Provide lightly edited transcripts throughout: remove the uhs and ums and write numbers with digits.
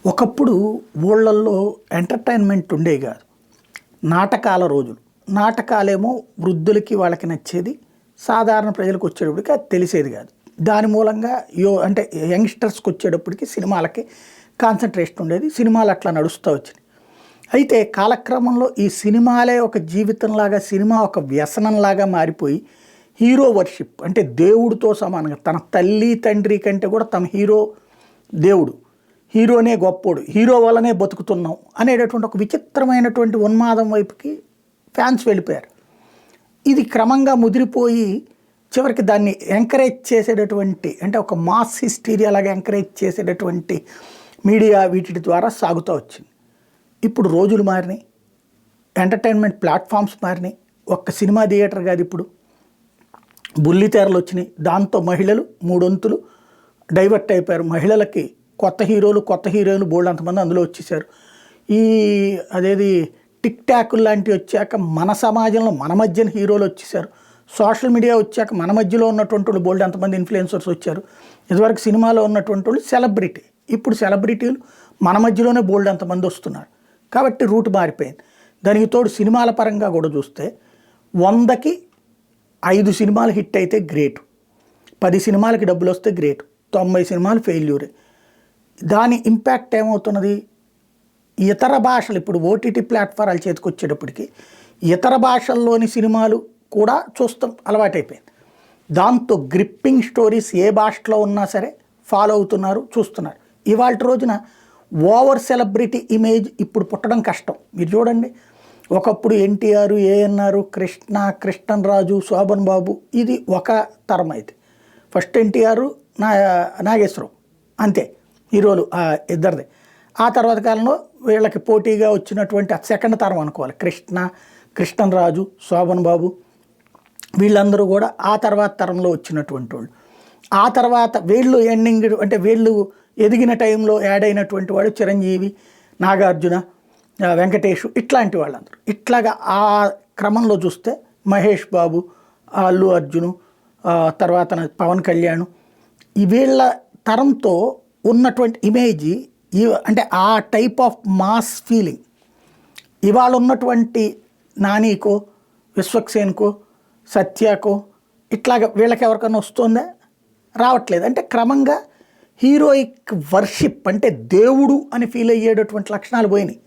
ఒకప్పుడు ఊళ్ళల్లో ఎంటర్టైన్మెంట్ ఉండేవి కాదు. నాటకాల రోజులు. నాటకాలేమో వృద్ధులకి వాళ్ళకి నచ్చేది. సాధారణ ప్రజలకు వచ్చేటప్పటికి అది తెలిసేది కాదు. దాని మూలంగా అంటే యంగ్స్టర్స్కి వచ్చేటప్పటికి సినిమాలకి కాన్సన్ట్రేషన్ ఉండేది. సినిమాలు అట్లా నడుస్తూ వచ్చినాయి. అయితే కాలక్రమంలో ఈ సినిమాలే ఒక జీవితంలాగా, సినిమా ఒక వ్యసనంలాగా మారిపోయి హీరో వర్షిప్ అంటే దేవుడితో సమానంగా తన తల్లి తండ్రి కంటే కూడా తమ హీరో దేవుడు, హీరోనే గొప్పోడు, హీరో వల్లనే బతుకుతున్నాం అనేటటువంటి ఒక విచిత్రమైనటువంటి ఉన్మాదం వైపుకి ఫ్యాన్స్ వెళ్ళిపోయారు. ఇది క్రమంగా ముదిరిపోయి చివరికి దాన్ని ఎంకరేజ్ చేసేటటువంటి అంటే ఒక మాస్ హిస్టీరియా లాగా ఎంకరేజ్ చేసేటటువంటి మీడియా వీటి ద్వారా సాగుతూ వచ్చింది. ఇప్పుడు రోజులు మారినాయి, ఎంటర్టైన్మెంట్ ప్లాట్ఫామ్స్ మారినాయి. ఒక్క సినిమా థియేటర్ కాదు, ఇప్పుడు బుల్లితెరలు వచ్చినాయి. దాంతో మహిళలు మూడొంతులు డైవర్ట్ అయిపోయారు. మహిళలకి కొత్త హీరోలు కొత్త హీరోయిన్లు బోల్డ్ అంతమంది అందులో వచ్చేసారు. అదేది టిక్ టాకులు లాంటివి వచ్చాక మన సమాజంలో మన మధ్యన హీరోలు వచ్చేసారు. సోషల్ మీడియా వచ్చాక మన మధ్యలో ఉన్నటువంటి వాళ్ళు బోల్డ్ అంతమంది ఇన్ఫ్లుయెన్సర్స్ వచ్చారు. ఇదివరకు సినిమాలో ఉన్నటువంటి వాళ్ళు సెలబ్రిటీ, ఇప్పుడు సెలబ్రిటీలు మన మధ్యలోనే బోల్డ్ అంతమంది వస్తున్నారు. కాబట్టి రూట్ మారిపోయింది. దానికి తోడు సినిమాల పరంగా కూడా చూస్తే 100కి 5 సినిమాలు హిట్ అయితే గ్రేటు, 10 సినిమాలకి డబ్బులు వస్తే గ్రేటు, 90 సినిమాలు ఫెయిల్యూరే. దాని ఇంపాక్ట్ ఏమవుతున్నది? ఇతర భాషలు ఇప్పుడు ఓటీటీ ప్లాట్ఫారాలు చేతికి వచ్చేటప్పటికి ఇతర భాషల్లోని సినిమాలు కూడా చూస్తాం అలవాటైపోయింది. దాంతో గ్రిప్పింగ్ స్టోరీస్ ఏ భాషలో ఉన్నా సరే ఫాలో అవుతున్నారు, చూస్తున్నారు. ఇవాళ రోజున ఓవర్ సెలబ్రిటీ ఇమేజ్ ఇప్పుడు పుట్టడం కష్టం. మీరు చూడండి, ఒకప్పుడు ఎన్టీఆర్, ఏఎన్ఆర్, కృష్ణరాజు, శోభన్ బాబు, ఇది ఒక తరం. అయితే ఫస్ట్ ఎన్టీఆర్, నాగేశ్వరరావు, అంతే హీరోలు ఇద్దరిది. ఆ తర్వాత కాలంలో వీళ్ళకి పోటీగా వచ్చినటువంటి సెకండ్ తరం అనుకోవాలి, కృష్ణరాజు, శోభన్ బాబు, వీళ్ళందరూ కూడా ఆ తర్వాత తరంలో వచ్చినటువంటి వాళ్ళు. ఆ తర్వాత వీళ్ళు ఎండింగ్ అంటే వీళ్ళు ఎదిగిన టైంలో యాడ్ అయినటువంటి వాడు చిరంజీవి, నాగార్జున, వెంకటేష్, ఇట్లాంటి వాళ్ళందరూ. ఇట్లాగా ఆ క్రమంలో చూస్తే మహేష్ బాబు, అల్లు అర్జును, తర్వాత పవన్ కళ్యాణ్, వీళ్ళ తరంతో ఉన్నటువంటి ఇమేజ్ అంటే ఆ టైప్ ఆఫ్ మాస్ ఫీలింగ్ ఇవాళ ఉన్నటువంటి నానీకో, విశ్వక్సేన్కో, సత్యాకో, ఇట్లాగా వీళ్ళకి ఎవరికైనా వస్తుందా? రావట్లేదు. అంటే క్రమంగా హీరోయిక్ వర్షిప్ అంటే దేవుడు అని ఫీల్ అయ్యేటటువంటి లక్షణాలు పోయినాయి.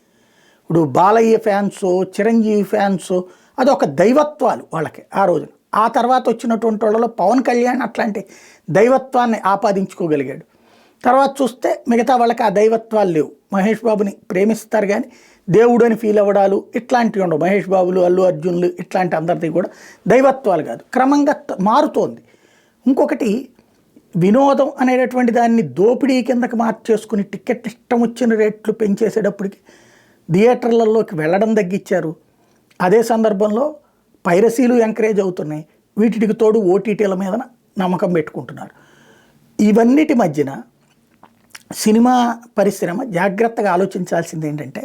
ఇప్పుడు బాలయ్య ఫ్యాన్స్, చిరంజీవి ఫ్యాన్స్, అదొక దైవత్వాలు వాళ్ళకి ఆ రోజున. ఆ తర్వాత వచ్చినటువంటి వాళ్ళలో పవన్ కళ్యాణ్ అట్లాంటి దైవత్వాన్ని ఆపాదించుకోగలిగాడు. తర్వాత చూస్తే మిగతా వాళ్ళకి ఆ దైవత్వాలు లేవు. మహేష్ బాబుని ప్రేమిస్తారు కానీ దేవుడు అని ఫీల్ అవ్వడాలు ఇట్లాంటివి ఉండవు. మహేష్ బాబులు, అల్లు అర్జున్లు ఇట్లాంటి అందరిది కూడా దైవత్వాలు కాదు. క్రమంగా మారుతోంది. ఇంకొకటి, వినోదం అనేటటువంటి దాన్ని దోపిడీ కిందకి మార్చేసుకుని టికెట్ ఇష్టం వచ్చిన రేట్లు పెంచేసేటప్పటికి థియేటర్లలోకి వెళ్ళడం తగ్గించారు. అదే సందర్భంలో పైరసీలు ఎంకరేజ్ అవుతున్నాయి. వీటికి తోడు ఓటీటీల మీద నమ్మకం పెట్టుకుంటున్నారు. ఇవన్నిటి మధ్యన సినిమా పరిశ్రమ జాగ్రత్తగా ఆలోచించాల్సింది ఏంటంటే,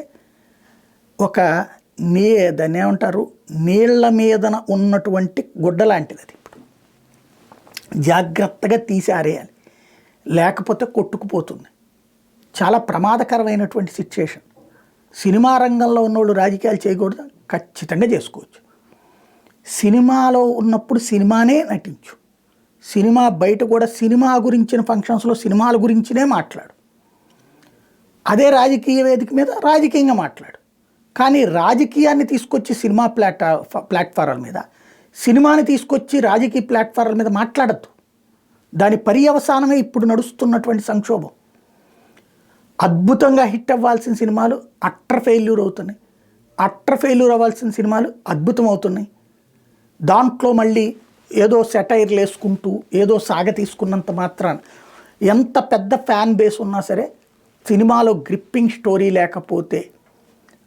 దాన్ని ఏమంటారు, నీళ్ల మీదన ఉన్నటువంటి గుడ్డ లాంటిది. అది ఇప్పుడు జాగ్రత్తగా తీసారేయాలి, లేకపోతే కొట్టుకుపోతుంది. చాలా ప్రమాదకరమైనటువంటి సిచ్యుయేషన్. సినిమా రంగంలో ఉన్నవాళ్ళు రాజకీయాలు చేయకూడదు, ఖచ్చితంగా చేసుకోవచ్చు. సినిమాలో ఉన్నప్పుడు సినిమానే నటించు, సినిమా బయట కూడా సినిమా గురించిన ఫంక్షన్స్లో సినిమాల గురించినే మాట్లాడు. అదే రాజకీయ వేదిక మీద రాజకీయంగా మాట్లాడు. కానీ రాజకీయాన్ని తీసుకొచ్చి సినిమా ప్లాట్ఫారాల మీద, సినిమాని తీసుకొచ్చి రాజకీయ ప్లాట్ఫారాల మీద మాట్లాడద్దు. దాని పర్యవసానమే ఇప్పుడు నడుస్తున్నటువంటి సంక్షోభం. అద్భుతంగా హిట్ అవ్వాల్సిన సినిమాలు అట్టర్ ఫెయిల్యూర్ అవుతున్నాయి, అట్టర్ ఫెయిల్యూర్ అవ్వాల్సిన సినిమాలు అద్భుతం అవుతున్నాయి. దాంట్లో మళ్ళీ ఏదో సెటైర్లు వేసుకుంటూ ఏదో సాగ తీసుకున్నంత మాత్రాన ఎంత పెద్ద ఫ్యాన్ బేస్ ఉన్నా సరే సినిమాలో గ్రిప్పింగ్ స్టోరీ లేకపోతే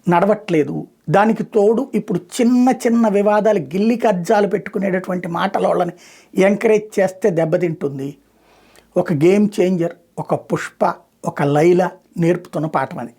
నడవట్లేదు. దానికి తోడు ఇప్పుడు చిన్న చిన్న వివాదాలు, గిల్లి కజ్జాలు పెట్టుకునేటటువంటి మాటల వాళ్ళని ఎంకరేజ్ చేస్తే దెబ్బతింటుంది. ఒక గేమ్ చేంజర్, ఒక పుష్ప, ఒక లైలా నేర్పుతున్న పాఠం అది.